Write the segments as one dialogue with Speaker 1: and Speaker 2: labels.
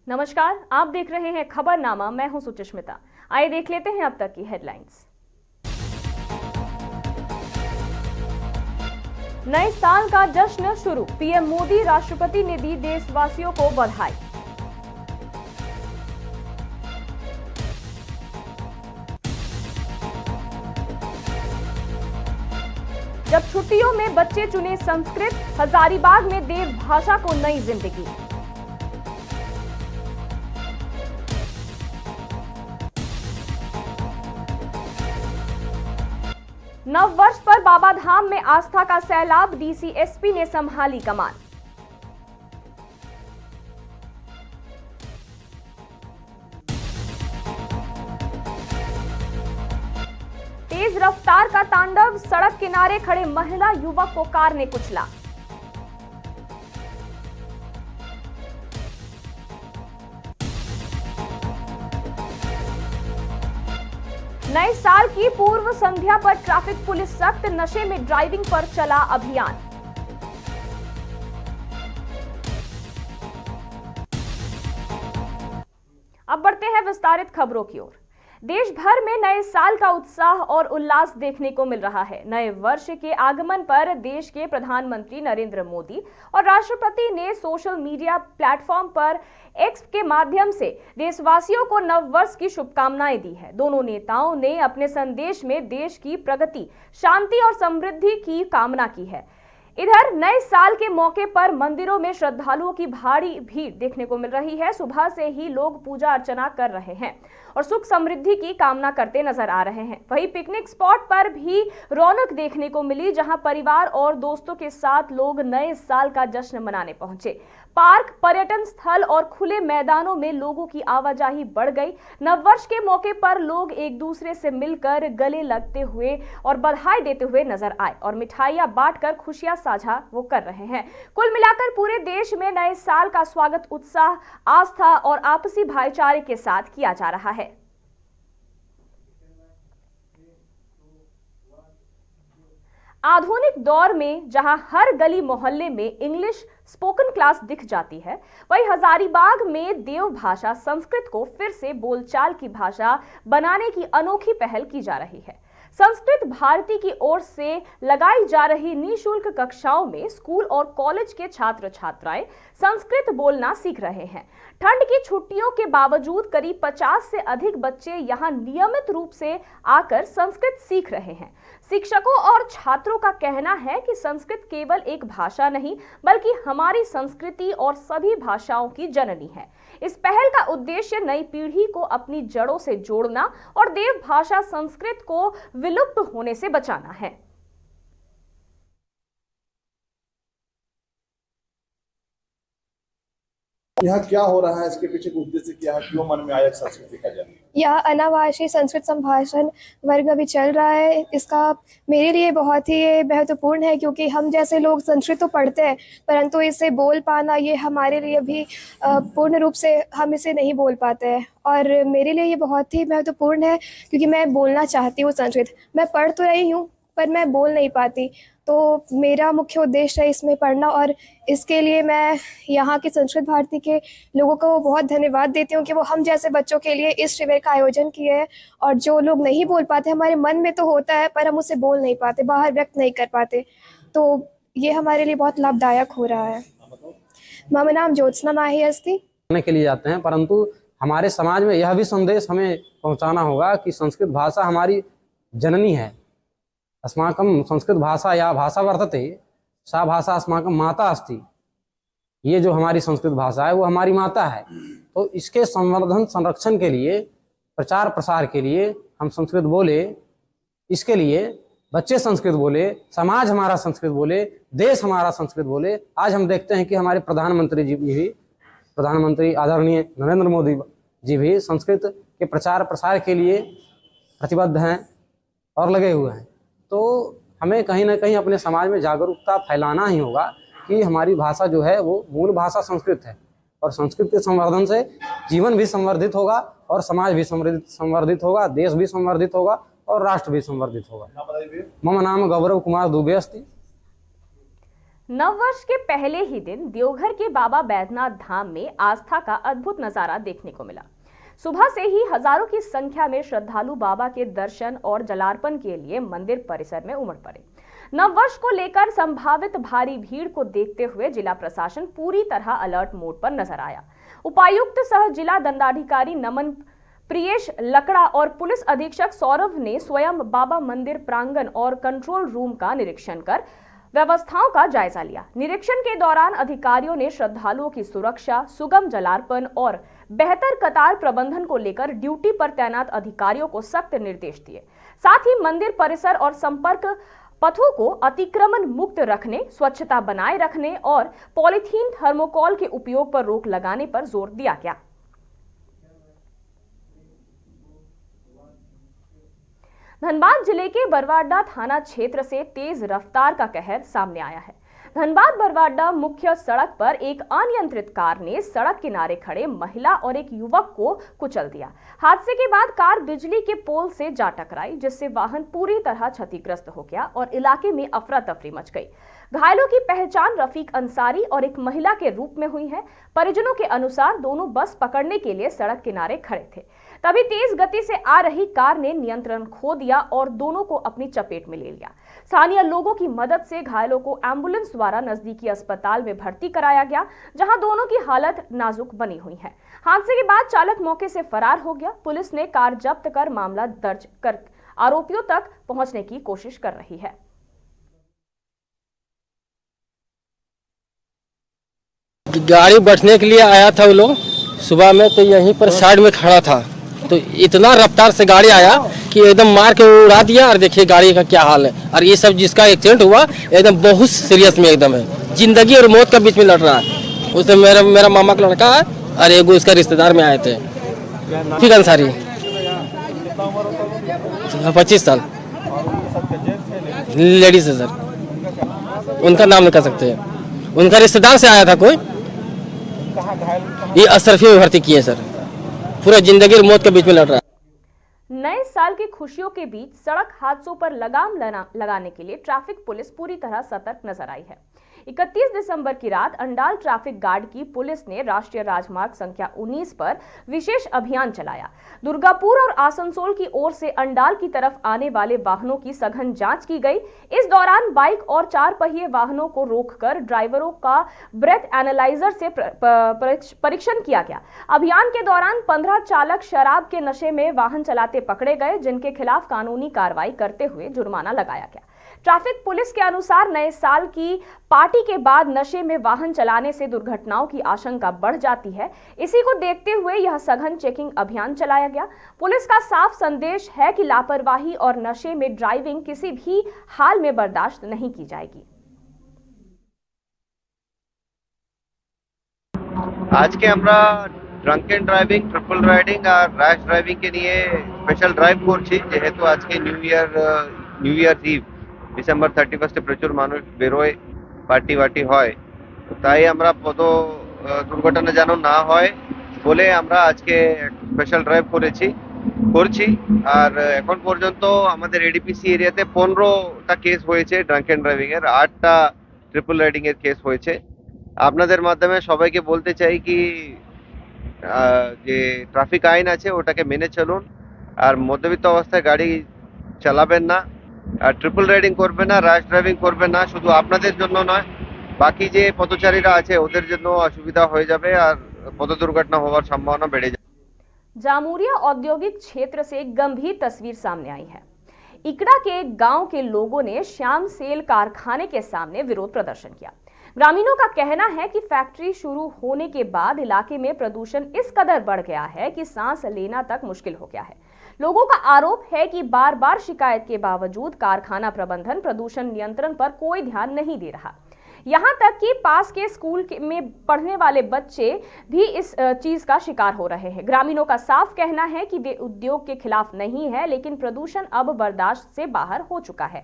Speaker 1: नमस्कार, आप देख रहे हैं खबरनामा। मैं हूं सुचिस्मिता। आइए देख लेते हैं अब तक की हेडलाइंस। नए साल का जश्न शुरू, पीएम मोदी, राष्ट्रपति ने दी देशवासियों को बधाई। जब छुट्टियों में बच्चे चुने संस्कृत, हजारीबाग में देव भाषा को नई जिंदगी। नव वर्ष पर बाबाधाम में आस्था का सैलाब, डीसी एसपी ने संभाली कमान। तेज रफ्तार का तांडव, सड़क किनारे खड़े महिला युवक को कार ने कुचला। नए साल की पूर्व संध्या पर ट्रैफिक पुलिस सख्त, नशे में ड्राइविंग पर चला अभियान। अब बढ़ते हैं विस्तारित खबरों की ओर। देश भर में नए साल का उत्साह और उल्लास देखने को मिल रहा है। नए वर्ष के आगमन पर देश के प्रधानमंत्री नरेंद्र मोदी और राष्ट्रपति ने सोशल मीडिया प्लेटफॉर्म पर एक्स के माध्यम से देशवासियों को नव वर्ष की शुभकामनाएं दी है। दोनों नेताओं ने अपने संदेश में देश की प्रगति, शांति और समृद्धि की कामना की है। इधर नए साल के मौके पर मंदिरों में श्रद्धालुओं की भारी भीड़ देखने को मिल रही है। सुबह से ही लोग पूजा अर्चना कर रहे हैं और सुख समृद्धि की कामना करते नजर आ रहे हैं। वहीं पिकनिक स्पॉट पर भी रौनक देखने को मिली, जहां परिवार और दोस्तों के साथ लोग नए साल का जश्न मनाने पहुंचे। पार्क, पर्यटन स्थल और खुले मैदानों में लोगों की आवाजाही बढ़ गई। नववर्ष के मौके पर लोग एक दूसरे से मिलकर गले लगते हुए और बधाई देते हुए नजर आए और मिठाइयां बांटकर खुशियां साझा वो कर रहे हैं। कुल मिलाकर पूरे देश में नए साल का स्वागत उत्साह, आस्था और आपसी भाईचारे के साथ किया जा रहा है। आधुनिक दौर में जहां हर गली मोहल्ले में इंग्लिश स्पोकन क्लास दिख जाती है, वहीं हजारीबाग में देव भाषा संस्कृत को फिर से बोलचाल की भाषा बनाने की अनोखी पहल की जा रही है। संस्कृत भारती की ओर से लगाई जा रही निःशुल्क कक्षाओं में स्कूल और कॉलेज के छात्र छात्राएं संस्कृत बोलना सीख रहे हैं। ठंड की छुट्टियों के बावजूद करीब 50 से अधिक बच्चे यहां नियमित रूप से आकर संस्कृत सीख रहे हैं। शिक्षकों और छात्रों का कहना है कि संस्कृत केवल एक भाषा नहीं, बल्कि हमारी संस्कृति और सभी भाषाओं की जननी है। इस पहल का उद्देश्य नई पीढ़ी को अपनी जड़ों से जोड़ना और देव भाषा संस्कृत को विलुप्त होने से बचाना है।
Speaker 2: यहाँ क्या हो रहा है, इसके पीछे उद्देश्य क्या है, क्यों मन में आया संस्कृति का जन्म?
Speaker 3: यह अनावासी संस्कृत संभाषण वर्ग अभी चल रहा है। इसका मेरे लिए बहुत ही महत्वपूर्ण है, क्योंकि हम जैसे लोग संस्कृत तो पढ़ते हैं, परंतु इसे बोल पाना ये हमारे लिए भी पूर्ण रूप से हम इसे नहीं बोल पाते हैं। और मेरे लिए ये बहुत ही महत्वपूर्ण है, क्योंकि मैं बोलना चाहती हूँ संस्कृत। मैं पढ़ तो रही हूँ पर मैं बोल नहीं पाती, तो मेरा मुख्य उद्देश्य है इसमें पढ़ना। और इसके लिए मैं यहाँ के संस्कृत भारती के लोगों को बहुत धन्यवाद देती हूँ कि वो हम जैसे बच्चों के लिए इस शिविर का आयोजन किए है। और जो लोग नहीं बोल पाते, हमारे मन में तो होता है पर हम उसे बोल नहीं पाते, बाहर व्यक्त नहीं कर पाते, तो ये हमारे लिए बहुत लाभदायक हो रहा है। मम नाम ज्योत्सना माही अस्ति।
Speaker 4: के लिए जाते हैं, परंतु हमारे समाज में यह भी संदेश हमें पहुँचाना होगा कि संस्कृत भाषा हमारी जननी है। अस्माकं संस्कृत भाषा या भाषा वर्तते सा भाषा अस्माकं माता अस्ति। ये जो हमारी संस्कृत भाषा है वो हमारी माता है। तो इसके संवर्धन संरक्षण के लिए, प्रचार प्रसार के लिए हम संस्कृत बोले, इसके लिए बच्चे संस्कृत बोले, समाज हमारा संस्कृत बोले, देश हमारा संस्कृत बोले। आज हम देखते हैं कि हमारे प्रधानमंत्री आदरणीय नरेंद्र मोदी जी भी संस्कृत के प्रचार प्रसार के लिए प्रतिबद्ध हैं और लगे हुए हैं। तो हमें कहीं ना कहीं अपने समाज में जागरूकता फैलाना ही होगा कि हमारी भाषा जो है वो मूल भाषा संस्कृत है, और संस्कृत के संवर्धन से जीवन भी संवर्धित होगा और समाज भी संवर्धित होगा, देश भी संवर्धित होगा और राष्ट्र भी संवर्धित होगा। मम नाम गौरव कुमार दुबे अस्ति।
Speaker 1: नववर्ष के पहले ही दिन देवघर के बाबा बैद्यनाथ धाम में आस्था का अद्भुत नजारा देखने को मिला। सुबह से ही हजारों की संख्या में श्रद्धालु बाबा के दर्शन और जलार्पण के लिए मंदिर परिसर में उमड़ पड़े। नववर्ष को लेकर संभावित भारी भीड़ को देखते हुए जिला प्रशासन पूरी तरह अलर्ट मोड पर नजर आया। उपायुक्त सह जिला दंडाधिकारी नमन प्रियेश लकड़ा और पुलिस अधीक्षक सौरभ ने स्वयं बाबा मंदिर प्रांगण और कंट्रोल रूम का निरीक्षण कर व्यवस्थाओं का जायजा लिया। निरीक्षण के दौरान अधिकारियों ने श्रद्धालुओं की सुरक्षा, सुगम जलार्पण और बेहतर कतार प्रबंधन को लेकर ड्यूटी पर तैनात अधिकारियों को सख्त निर्देश दिए। साथ ही मंदिर परिसर और संपर्क पथों को अतिक्रमण मुक्त रखने, स्वच्छता बनाए रखने और पॉलीथीन थर्मोकोल के उपयोग पर रोक लगाने पर जोर दिया गया। धनबाद जिले के बरवाडा थाना क्षेत्र से तेज रफ्तार का कहर सामने आया है। धनबाद बरवाडा मुख्य सड़क पर एक अनियंत्रित कार ने सड़क किनारे खड़े महिला और एक युवक को कुचल दिया। हादसे के बाद कार बिजली के पोल से जा टकराई, जिससे वाहन पूरी तरह क्षतिग्रस्त हो गया और इलाके में अफरा तफरी मच गई। घायलों की पहचान रफीक अंसारी और एक महिला के रूप में हुई है। परिजनों के अनुसार दोनों बस पकड़ने के लिए सड़क किनारे खड़े थे, तभी तेज गति से आ रही कार ने नियंत्रण खो दिया और दोनों को अपनी चपेट में ले लिया। स्थानीय लोगों की मदद से घायलों को एम्बुलेंस द्वारा नजदीकी अस्पताल में भर्ती कराया गया, जहां दोनों की हालत नाजुक बनी हुई है। हादसे के बाद चालक मौके से फरार हो गया। पुलिस ने कार जब्त कर मामला दर्ज कर आरोपियों तक पहुंचने की कोशिश कर रही है।
Speaker 5: गाड़ी बैठने के लिए आया था वो लोग सुबह में, तो यहीं पर साइड में खड़ा था, तो इतना रफ्तार से गाड़ी आया कि एकदम मार के उड़ा दिया। और देखिए गाड़ी का क्या हाल है। और ये सब जिसका एक्सीडेंट हुआ एकदम बहुत सीरियस में एकदम है, जिंदगी और मौत के बीच में लड़ रहा है। उससे मेरा मामा का लड़का है और एगो इसका रिश्तेदार में आए थे, रफीक अंसारी, 25 साल, लेडीज है सर, उनका नाम नहीं कर सकते। उनका रिश्तेदार से आया था कोई, ये अशरफी में भर्ती किए सर, पूरा जिंदगी और मौत के बीच में लड़ रहा है।
Speaker 1: नए साल की खुशियों के बीच सड़क हादसों पर लगाम लगाने के लिए ट्रैफिक पुलिस पूरी तरह सतर्क नजर आई है। 31 दिसंबर की रात अंडाल ट्रैफिक गार्ड की पुलिस ने राष्ट्रीय राजमार्ग संख्या 19 पर विशेष अभियान चलाया। दुर्गापुर और आसनसोल की ओर से अंडाल की तरफ आने वाले वाहनों की सघन जांच की गई। इस दौरान बाइक और 4 पहिए वाहनों को रोककर ड्राइवरों का ब्रेथ एनालाइजर से परीक्षण किया गया। अभियान के दौरान 15 चालक शराब के नशे में वाहन चलाते पकड़े गए, जिनके खिलाफ कानूनी कार्रवाई करते हुए जुर्माना लगाया गया। ट्रैफिक पुलिस के अनुसार नए साल की पार्टी के बाद नशे में वाहन चलाने से दुर्घटनाओं की आशंका बढ़ जाती है। इसी को देखते हुए यह सघन चेकिंग अभियान चलाया गया। पुलिस का साफ संदेश है कि लापरवाही और नशे में ड्राइविंग किसी भी हाल में बर्दाश्त नहीं की जाएगी।
Speaker 6: आज के আমরা ড্রাঙ্কেন ড্রাইভিং, ট্রিপল রাইডিং আর র্যাশ ড্রাইভিং কে নিয়ে স্পেশাল ড্রাইভ করছি, যেহেতু আজকে নিউ ইয়ার ইভ ডিসেম্বর 31 প্রচুর মানুষ বেরোয়, পার্টি ওয়ার্টি হয়, তো তাই আমরা পথ দুর্ঘটনা যেন না হয় বলে আমরা আজকে স্পেশাল ড্রাইভ করছি। আর এখন পর্যন্ত আমাদের এডিপিসি এরিয়াতে 15টা কেস হয়েছে ড্রাঙ্কেন ড্রাইভিং এর, 8টা ট্রিপল রাইডিং এর কেস হয়েছে। আপনাদের মাধ্যমে সবাইকে বলতে চাই কি যে ট্রাফিক আইন আছে ওটাকে মেনে চলুন, আর মদ্যপিত অবস্থায় গাড়ি চালাবেন না, আর ট্রিপল রাইডিং করবেন না, র্যাশ ড্রাইভিং করবেন না। শুধু আপনাদের জন্য নয়, বাকি যে পথচারীরা আছে ওদের জন্য অসুবিধা হয়ে যাবে আর পথ দুর্ঘটনা হওয়ার সম্ভাবনা বেড়ে যাবে।
Speaker 1: जामुरिया औद्योगिक क्षेत्र से एक गंभीर तस्वीर सामने आई है। इकड़ा के गांव के लोगों ने श्याम सेल कारखाने के सामने विरोध प्रदर्शन किया। ग्रामीणों का कहना है कि फैक्ट्री शुरू होने के बाद इलाके में प्रदूषण इस कदर बढ़ गया है कि सांस लेना तक मुश्किल हो गया है। लोगों का आरोप है कि बार बार शिकायत के बावजूद कारखाना प्रबंधन प्रदूषण नियंत्रण पर कोई ध्यान नहीं दे रहा। यहाँ तक कि पास के स्कूल में पढ़ने वाले बच्चे भी इस चीज का शिकार हो रहे हैं। ग्रामीणों का साफ कहना है कि वे उद्योग के खिलाफ नहीं है, लेकिन प्रदूषण अब बर्दाश्त से बाहर हो चुका है।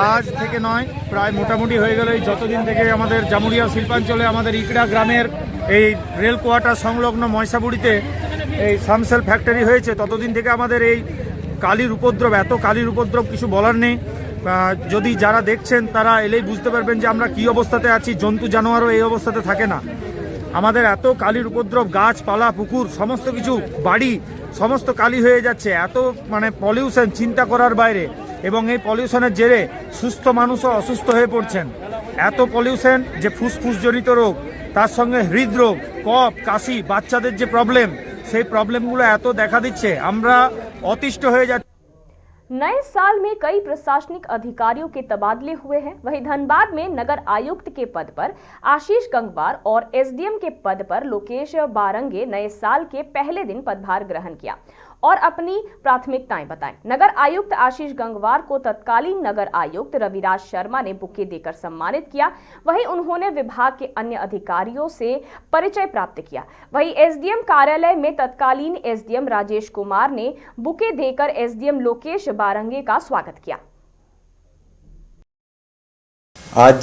Speaker 7: আজ থেকে নয়, প্রায় মোটামুটি হয়ে গেল এই যতদিন থেকে আমাদের জামুরিয়া শিল্পাঞ্চলে আমাদের ইকড়া গ্রামের এই রেল কোয়ার্টার সংলগ্ন ময়সাবুড়িতে এই সামসেল ফ্যাক্টরি হয়েছে ততদিন থেকে আমাদের এই কালির উপদ্রব, এত কালির উপদ্রব কিছু বলার নেই। যদি যারা দেখছেন তারা এলেই বুঝতে পারবেন যে আমরা কী অবস্থাতে আছি। জন্তু জানোয়ারও এই অবস্থাতে থাকে না। আমাদের এত কালির উপদ্রব, গাছপালা, পুকুর, সমস্ত কিছু, বাড়ি সমস্ত কালি হয়ে যাচ্ছে। এত মানে পলিউশন চিন্তা করার বাইরে, এবং এই পলিউশনের জেরে সুস্থ মানুষও অসুস্থ হয়ে পড়ছেন। এত পলিউশন যে ফুসফুস জনিত রোগ, তার সঙ্গে হৃদরোগ, কফ, কাশি, বাচ্চাদের যে প্রবলেম, সেই প্রবলেমগুলো এত দেখা দিচ্ছে, আমরা অতিষ্ঠ হয়ে যাচ্ছি।
Speaker 1: नए साल में कई प्रशासनिक अधिकारियों के तबादले हुए हैं। वहीं धनबाद में नगर आयुक्त के पद पर आशीष गंगवार और एसडीएम के पद पर लोकेश बारंगे नए साल के पहले दिन पदभार ग्रहण किया और अपनी प्राथमिकताएं बताएं। नगर आयुक्त आशीष गंगवार को तत्कालीन नगर आयुक्त रविराज शर्मा ने बुके देकर सम्मानित किया। वहीं उन्होंने विभाग के अन्य अधिकारियों से परिचय प्राप्त किया। वहीं एसडीएम कार्यालय में तत्कालीन एसडीएम राजेश कुमार ने बुके देकर एसडीएम लोकेश बारंगे का स्वागत किया।
Speaker 8: आज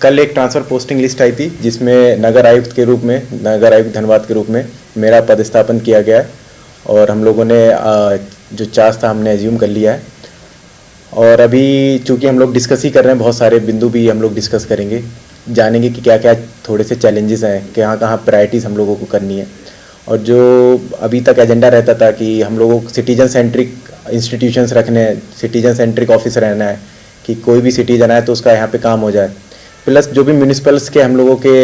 Speaker 8: कल एक ट्रांसफ़र पोस्टिंग लिस्ट आई थी जिसमें नगर आयुक्त के रूप में, नगर आयुक्त धनबाद के रूप में मेरा पदस्थापन किया गया है और हम लोगों ने जो चार्ज था हमने एज्यूम कर लिया है। और अभी चूँकि हम लोग डिस्कस ही कर रहे हैं, बहुत सारे बिंदु भी हम लोग डिस्कस करेंगे, जानेंगे कि क्या क्या थोड़े से चैलेंजेस हैं, कहाँ कहाँ प्रायोरिटीज़ हम लोगों को करनी है। और जो अभी तक एजेंडा रहता था कि हम लोगों को सिटीजन सेंट्रिक इंस्टीट्यूशंस रखने हैं, सिटीजन सेंट्रिक ऑफिस रहना है कि कोई भी सिटीजन आए तो उसका यहाँ पे काम हो जाए। प्लस जो भी म्यूनिसिपल्स के हम लोगों के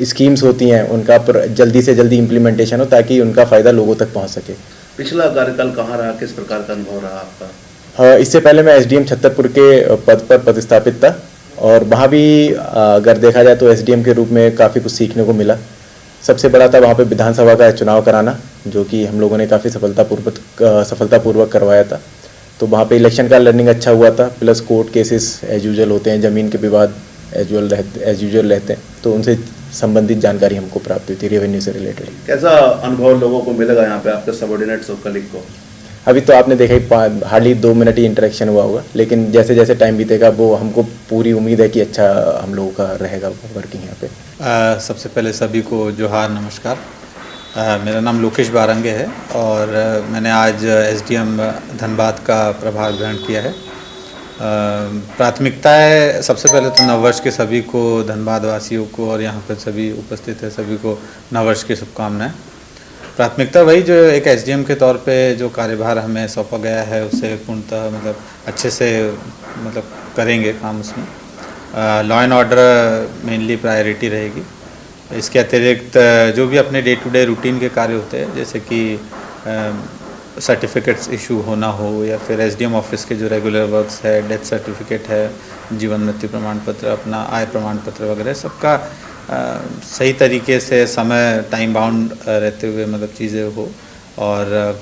Speaker 8: स्कीम्स होती हैं उनका जल्दी से जल्दी इम्प्लीमेंटेशन हो ताकि उनका फ़ायदा लोगों तक पहुँच सके।
Speaker 2: पिछला कार्यकाल कहाँ रहा, किस प्रकार का अनुभव रहा आपका?
Speaker 8: इससे पहले मैं एसडीएम छतरपुर के पद पर पदस्थापित था और वहाँ भी अगर देखा जाए तो एसडीएम के रूप में काफ़ी कुछ सीखने को मिला। सबसे बड़ा था वहाँ पे विधानसभा का चुनाव कराना, जो कि हम लोगों ने काफ़ी सफलतापूर्वक करवाया था। तो वहाँ पे इलेक्शन का लर्निंग अच्छा हुआ था। Plus court cases as usual होते हैं, ज़मीन के विवाद एज यूजुअल रहते हैं, तो उनसे संबंधित जानकारी हमको प्राप्त हुई थी, रेवेन्यू से रिलेटेड।
Speaker 2: कैसा अनुभव लोगों को मिलेगा यहाँ पे आपके सबऑर्डिनेट्स और कलीग को?
Speaker 8: अभी तो आपने देखा ही हार्डली 2 मिनट ही इंटरेक्शन हुआ होगा, लेकिन जैसे जैसे टाइम बीतेगा वो हमको पूरी उम्मीद है कि अच्छा हम लोगों का रहेगा वर्किंग यहाँ पे।
Speaker 9: सबसे पहले सभी को जोहार, नमस्कार। मेरा नाम लोकेश बारंगे है और मैंने आज एसडीएम धनबाद का प्रभार ग्रहण किया है। प्राथमिकताएं सबसे पहले तो नववर्ष के सभी को, धनबाद वासियों को और यहाँ पर सभी उपस्थित है सभी को नववर्ष की शुभकामनाएं। प्राथमिकता वही जो एक एसडीएम के तौर पे जो कार्यभार हमें सौंपा गया है उसे पूर्णतः मतलब अच्छे से मतलब करेंगे काम उसमें। Law and order mainly priority रहेगी। इसके अतिरिक्त जो भी अपने डे टू डे रूटीन के कार्य होते हैं, जैसे कि सर्टिफिकेट्स इशू होना हो या फिर एसडीएम ऑफिस के जो रेगुलर वर्क्स है, डेथ सर्टिफिकेट है, जीवन मृत्यु प्रमाण पत्र, अपना आय प्रमाण पत्र वगैरह, सबका सही तरीके से समय टाइम बाउंड रहते हुए मतलब चीज़ें हो और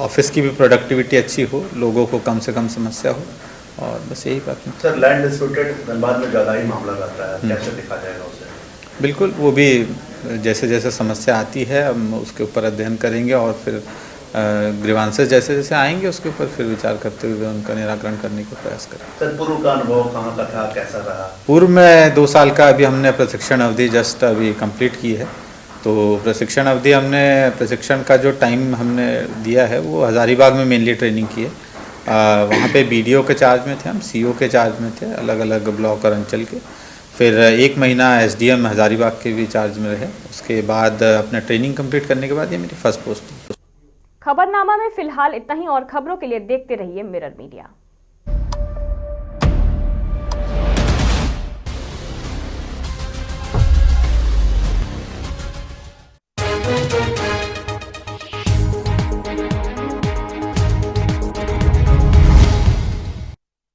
Speaker 9: ऑफिस की भी प्रोडक्टिविटी अच्छी हो, लोगों को कम से कम समस्या हो, और बस यही बात है।
Speaker 2: सर, लैंड डिस्प्यूटेड धनबाद में ज़्यादा ही मामला रहता है, कैसे देखा जाएगा उसे?
Speaker 9: बिल्कुल, वो भी जैसे जैसे समस्या आती है हम उसके ऊपर अध्ययन करेंगे और फिर ग्रीवांसेस जैसे जैसे आएंगे उसके ऊपर फिर विचार करते हुए उनका निराकरण करने का प्रयास करें।
Speaker 2: सर, पूर्व का अनुभव कहाँ का था, कैसा रहा?
Speaker 9: पूर्व में 2 साल का अभी हमने प्रशिक्षण अवधि जस्ट अभी कंप्लीट की है। तो प्रशिक्षण अवधि हमने प्रशिक्षण का जो टाइम हमने दिया है वो हज़ारीबाग में मेनली ट्रेनिंग की है। वहाँ पे बीडीओ के चार्ज में थे हम, सीओ के चार्ज में थे, अलग अलग ब्लॉक और अंचल के। फिर 1 महीना एसडीएम हज़ारीबाग के भी चार्ज में रहे। उसके बाद अपना ट्रेनिंग कंप्लीट करने के बाद ये मेरी फर्स्ट पोस्ट थी।
Speaker 1: खबरनामा में फिलहाल इतना ही और खबरों के लिए देखते रहिए मिरर मीडिया।